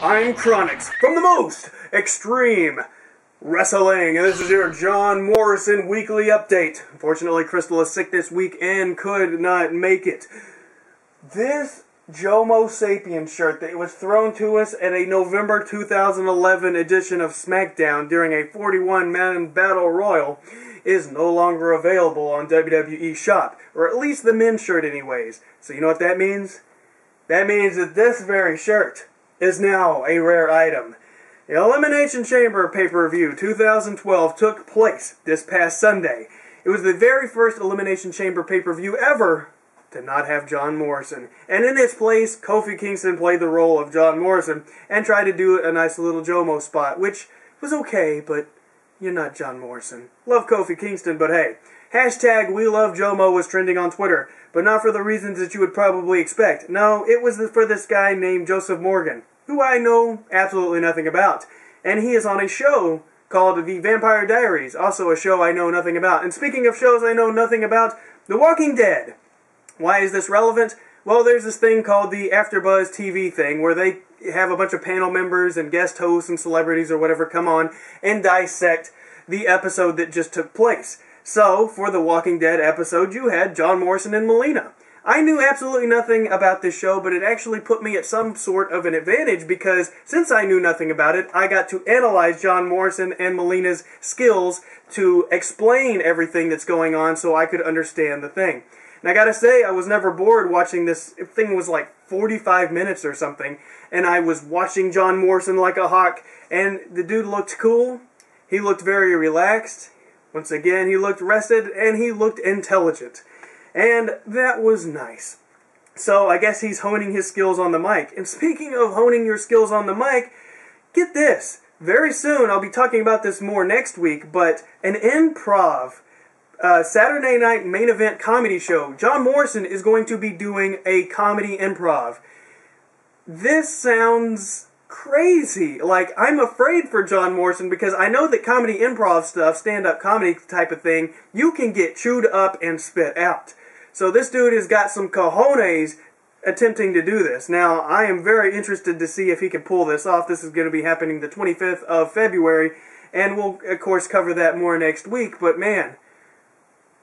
I'm Kronicz from the most extreme wrestling, and this is your John Morrison weekly update. Unfortunately, Crystal is sick this week and could not make it. This Jomo Sapien shirt that was thrown to us at a November 2011 edition of SmackDown during a 41-man Battle Royal is no longer available on WWE Shop, or at least the men's shirt anyways. So you know what that means? That means that this very shirt is now a rare item. The Elimination Chamber pay-per-view 2012 took place this past Sunday. It was the very first Elimination Chamber pay-per-view ever to not have John Morrison. And in its place, Kofi Kingston played the role of John Morrison and tried to do a nice little Jomo spot, which was okay, but you're not John Morrison. Love Kofi Kingston, but hey. Hashtag We Love Jomo was trending on Twitter, but not for the reasons that you would probably expect. No, it was for this guy named Joseph Morgan, who I know absolutely nothing about. And he is on a show called The Vampire Diaries, also a show I know nothing about. And speaking of shows I know nothing about, The Walking Dead. Why is this relevant? Well, there's this thing called the AfterBuzz TV thing, where they have a bunch of panel members and guest hosts and celebrities or whatever come on and dissect the episode that just took place. So, for the Walking Dead episode, you had John Morrison and Melina. I knew absolutely nothing about this show, but it actually put me at some sort of an advantage because since I knew nothing about it, I got to analyze John Morrison and Melina's skills to explain everything that's going on so I could understand the thing. And I gotta say, I was never bored watching this. Thing was like 45 minutes or something, and I was watching John Morrison like a hawk, and the dude looked cool. He looked very relaxed. Once again, he looked rested, and he looked intelligent. And that was nice. So, I guess he's honing his skills on the mic. And speaking of honing your skills on the mic, get this. Very soon, I'll be talking about this more next week, but an improv Saturday night main event comedy show. John Morrison is going to be doing a comedy improv. This sounds crazy. Like, I'm afraid for John Morrison because I know that comedy improv stuff, stand-up comedy type of thing, you can get chewed up and spit out. So this dude has got some cojones attempting to do this. Now, I am very interested to see if he can pull this off. This is going to be happening the 25th of February, and we'll, of course, cover that more next week. But, man,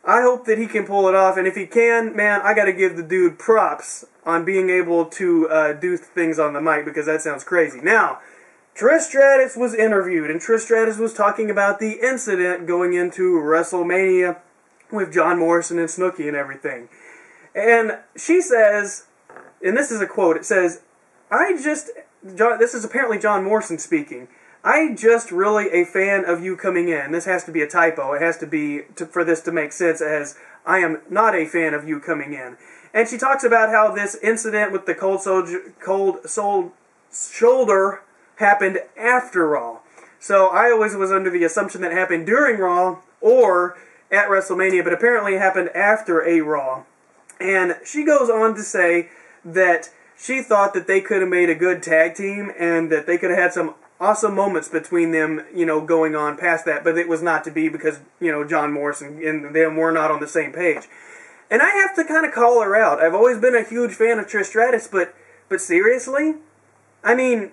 I hope that he can pull it off, and if he can, man, I gotta give the dude props on being able to do things on the mic, because that sounds crazy. Now, Trish Stratus was interviewed, and Trish Stratus was talking about the incident going into WrestleMania with John Morrison and Snooki and everything. And she says, and this is a quote, it says, this is apparently John Morrison speaking, I just really a fan of you coming in. This has to be a typo. It has to be, for this to make sense, as I am not a fan of you coming in. And she talks about how this incident with the cold shoulder happened after Raw. So I always was under the assumption that it happened during Raw or at WrestleMania, but apparently it happened after a Raw. And she goes on to say that she thought that they could have made a good tag team and that they could have had some awesome moments between them, you know, going on past that, but it was not to be because, you know, John Morrison and them were not on the same page. And I have to kind of call her out. I've always been a huge fan of Trish Stratus, but seriously? I mean,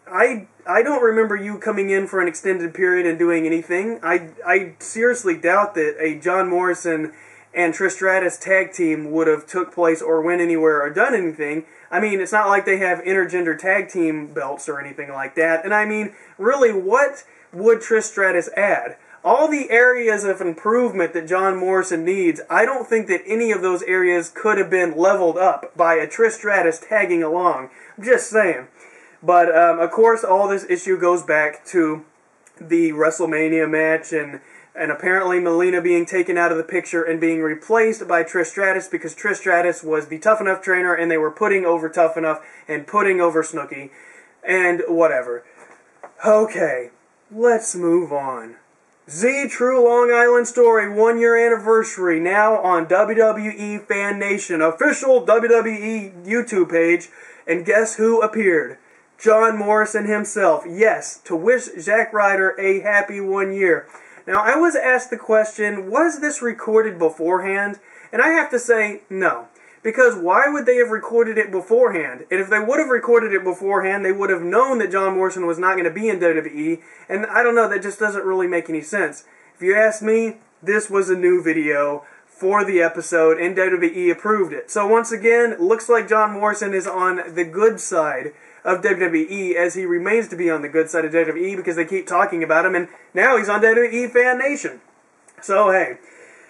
I don't remember you coming in for an extended period and doing anything. I seriously doubt that a John Morrison and Trish Stratus tag team would have took place or went anywhere or done anything. I mean, it's not like they have intergender tag team belts or anything like that. And I mean, really, what would Trish Stratus add? All the areas of improvement that John Morrison needs, I don't think that any of those areas could have been leveled up by a Trish Stratus tagging along. I'm just saying. But, of course, all this issue goes back to the WrestleMania match and apparently Melina being taken out of the picture and being replaced by Trish Stratus because Trish Stratus was the Tough Enough trainer and they were putting over Tough Enough and putting over Snooki and whatever. Okay, let's move on. Z True Long Island Story 1 year anniversary now on WWE Fan Nation, official WWE YouTube page, and guess who appeared? John Morrison himself, yes, to wish Zack Ryder a happy 1 year. Now, I was asked the question, was this recorded beforehand? And I have to say, no. Because why would they have recorded it beforehand? And if they would have recorded it beforehand, they would have known that John Morrison was not going to be in WWE. And I don't know, that just doesn't really make any sense. If you ask me, this was a new video for the episode, and WWE approved it. So once again, looks like John Morrison is on the good side of WWE, as he remains to be on the good side of WWE because they keep talking about him, and now he's on WWE Fan Nation. So hey.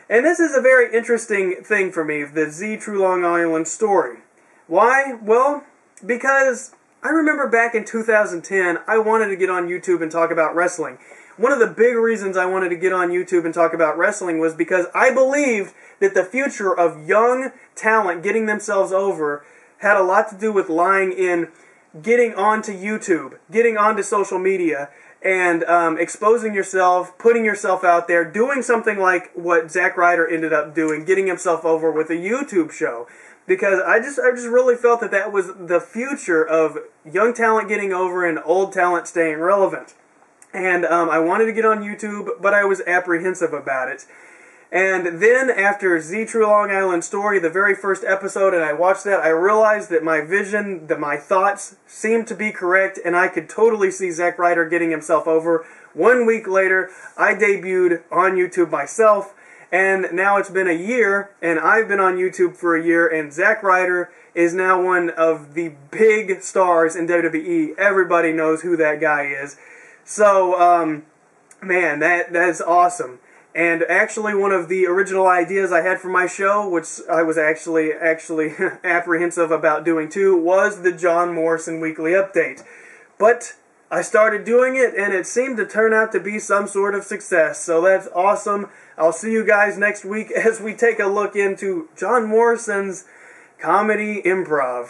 And this is a very interesting thing for me, the Z True Long Island story. Why? Well, because I remember back in 2010, I wanted to get on YouTube and talk about wrestling. One of the big reasons I wanted to get on YouTube and talk about wrestling was because I believed that the future of young talent getting themselves over had a lot to do with lying in getting onto YouTube, getting onto social media, and exposing yourself, putting yourself out there, doing something like what Zack Ryder ended up doing, getting himself over with a YouTube show. Because I just really felt that that was the future of young talent getting over and old talent staying relevant. And I wanted to get on YouTube, but I was apprehensive about it. And then after Z True Long Island Story, the very first episode, and I watched that, I realized that my vision, that my thoughts seemed to be correct, and I could totally see Zack Ryder getting himself over. 1 week later, I debuted on YouTube myself, and now it's been a year, and I've been on YouTube for a year, and Zack Ryder is now one of the big stars in WWE. Everybody knows who that guy is. So, man, that is awesome. And actually, one of the original ideas I had for my show, which I was actually apprehensive about doing too, was the John Morrison Weekly Update. But I started doing it, and it seemed to turn out to be some sort of success. So that's awesome. I'll see you guys next week as we take a look into John Morrison's comedy improv.